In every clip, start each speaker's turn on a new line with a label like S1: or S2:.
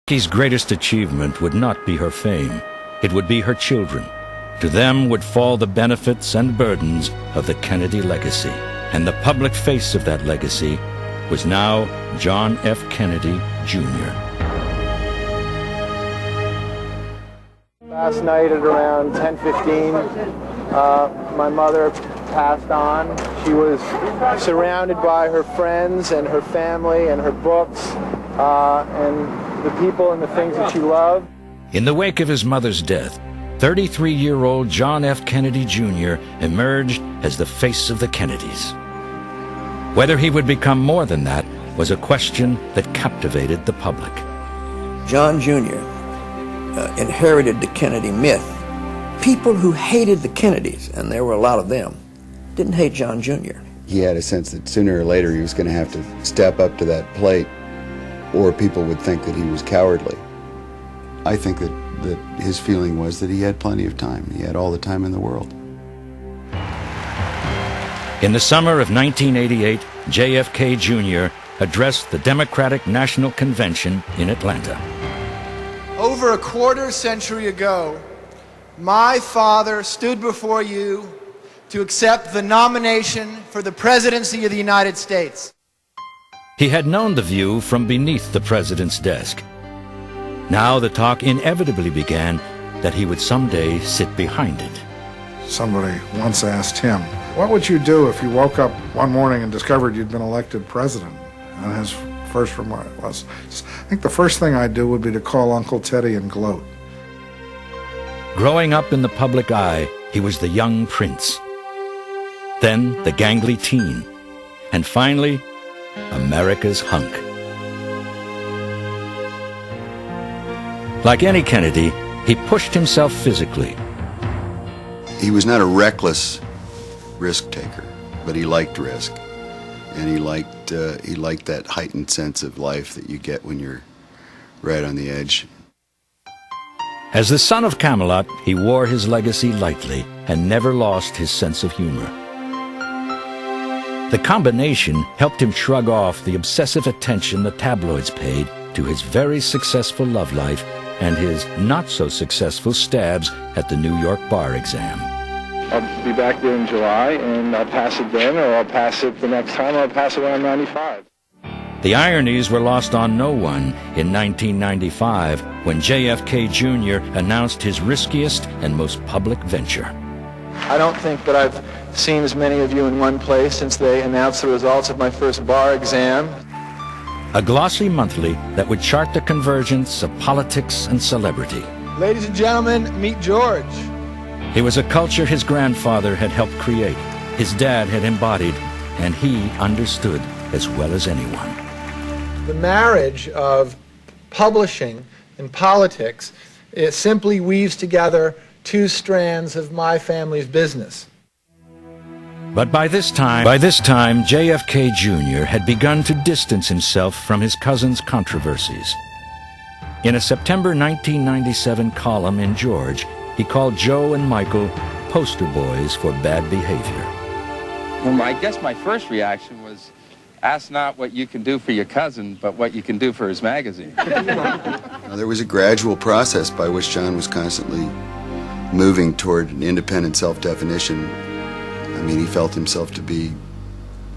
S1: Jackie's greatest achievement would not be her fame. It would be her children. To them would fall the benefits and burdens of the Kennedy legacy. And the public face of that legacy was now John F. Kennedy, Jr.
S2: Last night at around 10:15, my mother passed on. She was surrounded by her friends and her family and her books and the people and the things that she loved.
S1: In the wake of his mother's death, 33-year-old John F. Kennedy, Jr. emerged as the face of the Kennedys. Whether he would become more than that was a question that captivated the public.
S3: John Jr. Inherited the Kennedy myth. People who hated the Kennedys, and there were a lot of them, didn't hate John Jr.
S4: He had a sense that sooner or later he was going to have to step up to that plate, or people would think that he was cowardly. I think that his feeling was that he had plenty of time. He had all the time in the world.
S1: In the summer of 1988, JFK Jr. addressed the Democratic National Convention in Atlanta.
S5: Over a quarter century ago, my father stood before you to accept the nomination for the presidency of the United States.
S1: He had known the view from beneath the president's desk. Now the talk inevitably began that he would someday sit behind it.
S6: Somebody once asked him, "What would you do if you woke up one morning and discovered you'd been elected president?" And his first remark was, "I think the first thing I'd do would be to call Uncle Teddy and gloat."
S1: Growing up in the public eye, he was the young prince. Then the gangly teen. And finally, America's hunk. Like any Kennedy, he pushed himself physically.
S4: He was not a reckless risk taker, but he liked risk. And he liked that heightened sense of life that you get when you're right on the edge.
S1: As the son of Camelot, he wore his legacy lightly and never lost his sense of humor. The combination helped him shrug off the obsessive attention the tabloids paid to his very successful love life and his not-so-successful stabs at the New York bar exam.
S2: I'll be back there in July, and I'll pass it then, or I'll pass it the next time, or I'll pass it when I'm 95.
S1: The ironies were lost on no one in 1995 when JFK Jr. announced his riskiest and most public venture.
S2: I don't think that I've seen as many of you in one place since they announced the results of my first bar exam.
S1: A glossy monthly that would chart the convergence of politics and celebrity.
S5: Ladies and gentlemen, meet George.
S1: It was a culture his grandfather had helped create, his dad had embodied, and he understood as well as anyone.
S5: The marriage of publishing and politics, it simply weaves together two strands of my family's business.
S1: But by this time, JFK Jr. had begun to distance himself from his cousin's controversies. In a September 1997 column in George, he called Joe and Michael poster boys for bad behavior.
S7: Well, I guess my first reaction was, ask not what you can do for your cousin, but what you can do for his magazine.
S4: There was a gradual process by which John was constantly moving toward an independent self-definition. I mean, he felt himself to be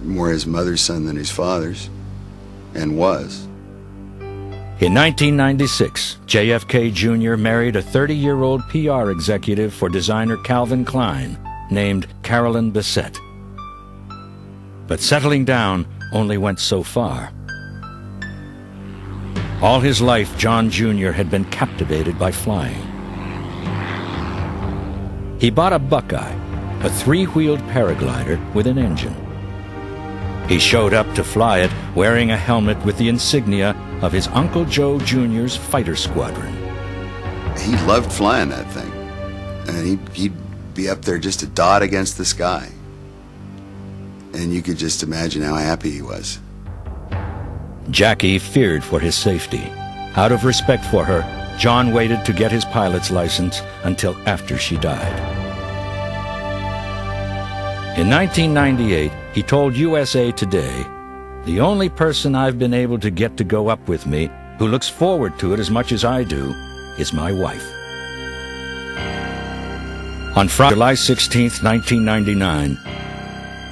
S4: more his mother's son than his father's, and was.
S1: In 1996, JFK Jr. married a 30-year-old PR executive for designer Calvin Klein named Carolyn Bessette. But settling down only went so far. All his life, John Jr. had been captivated by flying. He bought a Buckeye, a three-wheeled paraglider with an engine. He showed up to fly it wearing a helmet with the insignia of his Uncle Joe Jr.'s fighter squadron.
S4: He loved flying that thing, and he'd be up there just a dot against the sky. And you could just imagine how happy he was.
S1: Jackie feared for his safety. Out of respect for her, John waited to get his pilot's license until after she died. In 1998, he told USA Today, "The only person I've been able to get to go up with me who looks forward to it as much as I do, is my wife. On Friday, July 16, 1999,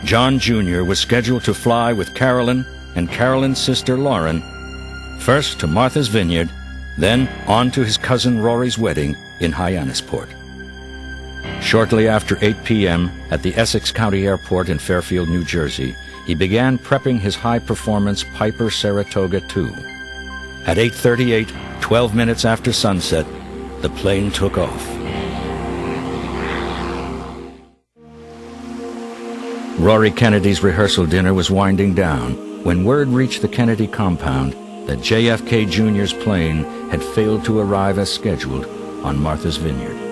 S1: John Jr. was scheduled to fly with Carolyn and Carolyn's sister Lauren, first to Martha's Vineyard, then on to his cousin Rory's wedding in Hyannisport. Shortly after 8 p.m. at the Essex County Airport in Fairfield, New Jersey, he began prepping his high-performance Piper Saratoga II. At 8:38, 12 minutes after sunset, the plane took off. Rory Kennedy's rehearsal dinner was winding down when word reached the Kennedy compound that JFK Jr.'s plane had failed to arrive as scheduled on Martha's Vineyard.